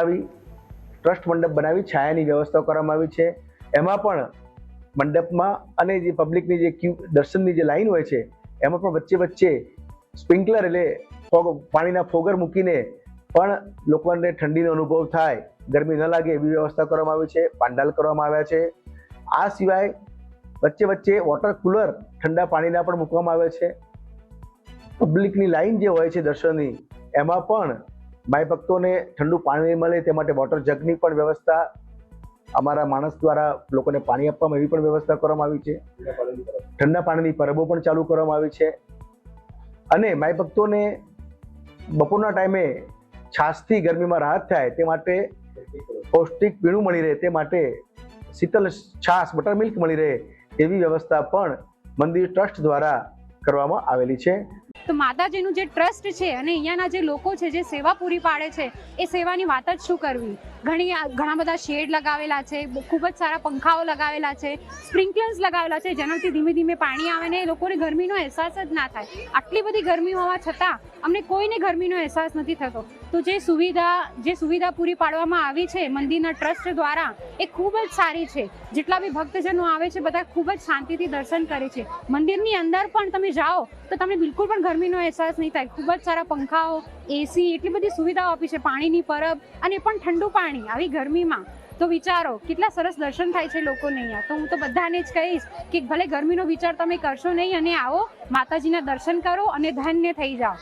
બનાવી, ટ્રસ્ટ મંડપ બનાવી છાયાની વ્યવસ્થા કરવામાં આવી છે। એમાં પણ મંડપમાં અને જે પબ્લિકની જે દર્શનની જે લાઈન હોય છે એમાં પણ વચ્ચે વચ્ચે સ્પ્રિંકલર એટલે પાણીના ફોગર મૂકીને પણ લોકોને ઠંડીનો અનુભવ થાય, ગરમી ન લાગે એવી વ્યવસ્થા કરવામાં આવી છે। પાંડાલ કરવામાં આવ્યા છે। આ સિવાય વચ્ચે વચ્ચે વોટર કુલર ઠંડા પાણીના પણ મૂકવામાં આવે છે। પબ્લિકની લાઈન જે હોય છે દર્શનની એમાં પણ માય ભક્તોને ઠંડુ પાણી મળે તે માટે વોટર જગની પણ વ્યવસ્થા અમારા માણસ દ્વારા લોકોને પાણી આપવામાં એવી પણ વ્યવસ્થા કરવામાં આવી છે। ઠંડા પાણીની પરબો પણ ચાલુ કરવામાં આવી છે અને માય ભક્તોને બપોરના ટાઈમે છાશથી ગરમીમાં રાહત થાય તે માટે પૌષ્ટિક પીણું મળી રહે તે માટે શીતલ છાશ બટર મિલ્ક મળી રહે એવી વ્યવસ્થા પણ મંદિર ટ્રસ્ટ દ્વારા કરવામાં આવેલી છે। તો માતાજીનું જે ટ્રસ્ટ છે અને અહીંયાના જે લોકો છે જે સેવા પૂરી પાડે છે એ સેવાની વાત જ શું કરવી। ઘણા બધા શેડ લગાવેલા છે, ખૂબ જ સારા પંખાઓ લગાવેલા છે, સ્પ્રિંકલર્સ લગાવેલા છે જેનાથી ધીમે ધીમે પાણી આવે ને એ લોકોને ગરમીનો અહેસાસ જ ના થાય। આટલી બધી ગરમી હોવા છતાં અમને કોઈને ગરમીનો અહેસાસ નથી થતો। તો જે સુવિધા પૂરી પાડવામાં આવી છે મંદિરના ટ્રસ્ટ દ્વારા એ ખૂબ જ સારી છે। જેટલા બી ભક્તજનો આવે છે બધા ખૂબ જ શાંતિથી દર્શન કરે છે। મંદિરની અંદર પણ તમે જાઓ તો તમને બિલકુલ પણ ગરમીનો અહેસાસ નહીં થાય। ખૂબ જ સારા પંખાઓ, એસી, એટલી બધી સુવિધાઓ આપી છે, પાણીની પરબ અને પણ ઠંડુ પાણી આવી ગરમીમાં। તો વિચારો કેટલા સરસ દર્શન થાય છે લોકોને અહીંયા। તો હું તો બધાને જ કહીશ કે ભલે ગરમીનો વિચાર તમે કરશો નહીં અને આવો માતાજીના દર્શન કરો અને ધન્ય થઈ જાઓ।